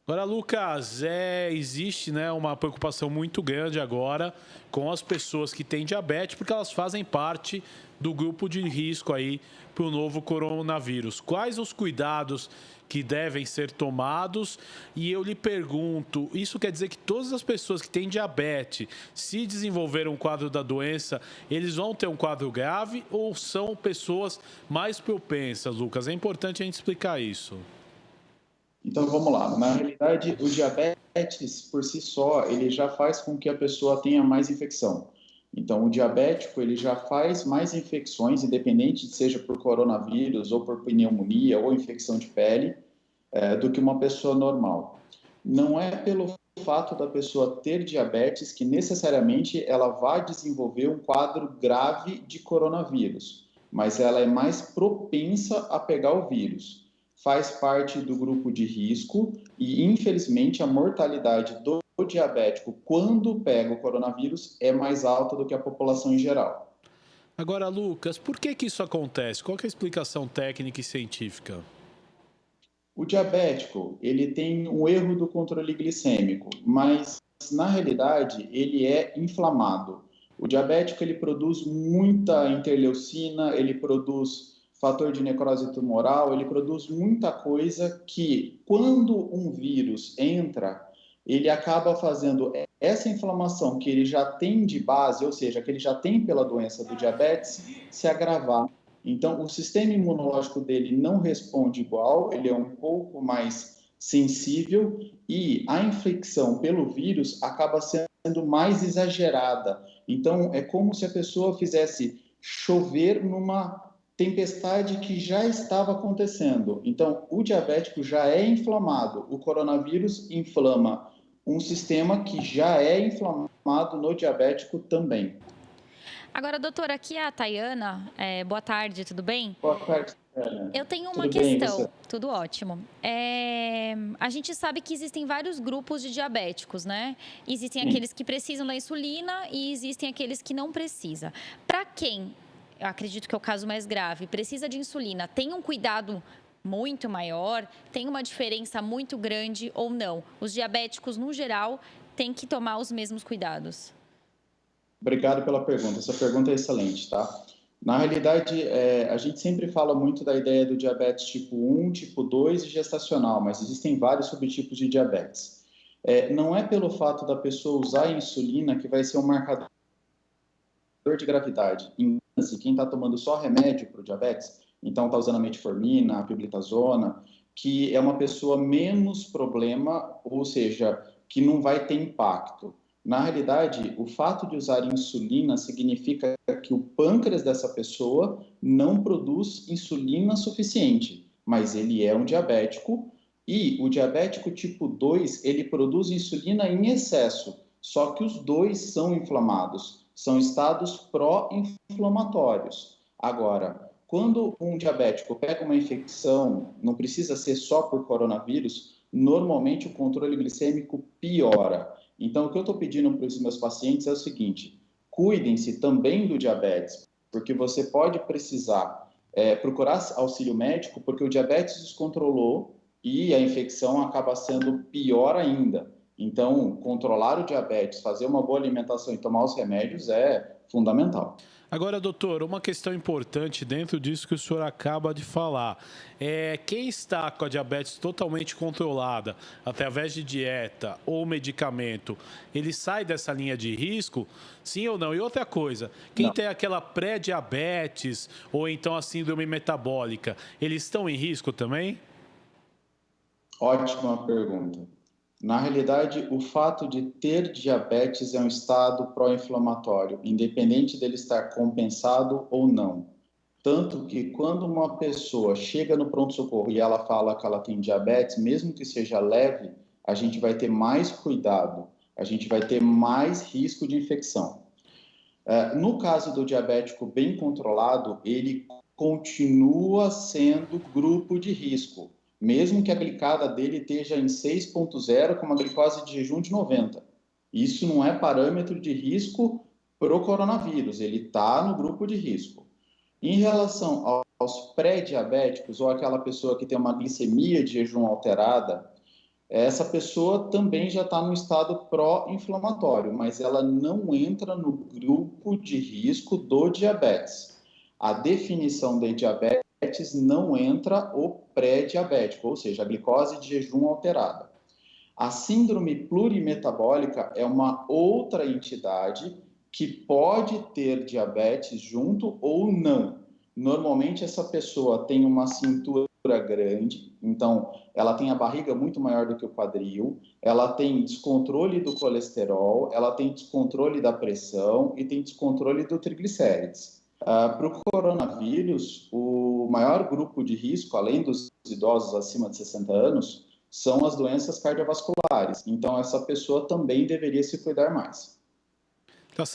Agora, Lucas, existe, né, uma preocupação muito grande agora com as pessoas que têm diabetes, porque elas fazem parte do grupo de risco aí para o novo coronavírus. Quais os cuidados que devem ser tomados? E eu lhe pergunto, isso quer dizer que todas as pessoas que têm diabetes, se desenvolver um quadro da doença, eles vão ter um quadro grave ou são pessoas mais propensas, Lucas? É importante a gente explicar isso. Então vamos lá. Na realidade, o diabetes por si só, ele já faz com que a pessoa tenha mais infecção. Então, o diabético, ele já faz mais infecções, independente seja por coronavírus ou por pneumonia ou infecção de pele, do que uma pessoa normal. Não é pelo fato da pessoa ter diabetes que necessariamente ela vai desenvolver um quadro grave de coronavírus, mas ela é mais propensa a pegar o vírus. Faz parte do grupo de risco e, infelizmente, a mortalidade do diabético quando pega o coronavírus é mais alta do que a população em geral. Agora, Lucas, por que que isso acontece? Qual que é a explicação técnica e científica? O diabético, ele tem um erro do controle glicêmico, mas na realidade ele é inflamado. O diabético ele produz muita interleucina, ele produz fator de necrose tumoral, ele produz muita coisa que quando um vírus entra, ele acaba fazendo essa inflamação que ele já tem de base, ou seja, que ele já tem pela doença do diabetes, se agravar. Então, o sistema imunológico dele não responde igual, ele é um pouco mais sensível e a infecção pelo vírus acaba sendo mais exagerada. Então, é como se a pessoa fizesse chover numa tempestade que já estava acontecendo. Então, o diabético já é inflamado, o coronavírus inflama um sistema que já é inflamado no diabético também. Agora, doutora, aqui é a Tayana. Boa tarde, tudo bem? Boa tarde, Ana. Eu tenho uma Tudo bem, você? questão, tudo ótimo. A gente sabe que existem vários grupos de diabéticos, né? Existem Sim. aqueles que precisam da insulina e existem aqueles que não precisam. Para quem, eu acredito que é o caso mais grave, precisa de insulina, tem um cuidado muito maior, tem uma diferença muito grande ou não? Os diabéticos, no geral, têm que tomar os mesmos cuidados. Obrigado pela pergunta. Essa pergunta é excelente, tá? Na realidade, a gente sempre fala muito da ideia do diabetes tipo 1, tipo 2 e gestacional, mas existem vários subtipos de diabetes. Não é pelo fato da pessoa usar a insulina que vai ser um marcador de gravidade. Engana-se, quem está tomando só remédio para o diabetes, então está usando a metformina, a pioglitazona, que é uma pessoa menos problema, ou seja, que não vai ter impacto. Na realidade, o fato de usar insulina significa que o pâncreas dessa pessoa não produz insulina suficiente, mas ele é um diabético e o diabético tipo 2, ele produz insulina em excesso, só que os dois são inflamados, são estados pró-inflamatórios. Agora, quando um diabético pega uma infecção, não precisa ser só por coronavírus, normalmente o controle glicêmico piora. Então, o que eu estou pedindo para os meus pacientes é o seguinte: cuidem-se também do diabetes, porque você pode precisar procurar auxílio médico, porque o diabetes descontrolou e a infecção acaba sendo pior ainda. Então, controlar o diabetes, fazer uma boa alimentação e tomar os remédios é fundamental. Agora, doutor, uma questão importante dentro disso que o senhor acaba de falar. Quem está com a diabetes totalmente controlada, através de dieta ou medicamento, ele sai dessa linha de risco? Sim ou não? E outra coisa, quem Não. tem aquela pré-diabetes ou então a síndrome metabólica, eles estão em risco também? Ótima pergunta. Na realidade, o fato de ter diabetes é um estado pró-inflamatório, independente dele estar compensado ou não. Tanto que quando uma pessoa chega no pronto-socorro e ela fala que ela tem diabetes, mesmo que seja leve, a gente vai ter mais cuidado, a gente vai ter mais risco de infecção. No caso do diabético bem controlado, ele continua sendo grupo de risco, mesmo que a glicada dele esteja em 6,0 com uma glicose de jejum de 90. Isso não é parâmetro de risco para o coronavírus, ele está no grupo de risco. Em relação aos pré-diabéticos ou aquela pessoa que tem uma glicemia de jejum alterada, essa pessoa também já está no estado pró-inflamatório, mas ela não entra no grupo de risco do diabetes. A definição de diabetes não entra o pré-diabético, ou seja, a glicose de jejum alterada. A síndrome plurimetabólica é uma outra entidade que pode ter diabetes junto ou não. Normalmente essa pessoa tem uma cintura grande, então ela tem a barriga muito maior do que o quadril, ela tem descontrole do colesterol, ela tem descontrole da pressão e tem descontrole do triglicérides. Para o coronavírus, o maior grupo de risco, além dos idosos acima de 60 anos, são as doenças cardiovasculares. Então, essa pessoa também deveria se cuidar mais. Tá certo.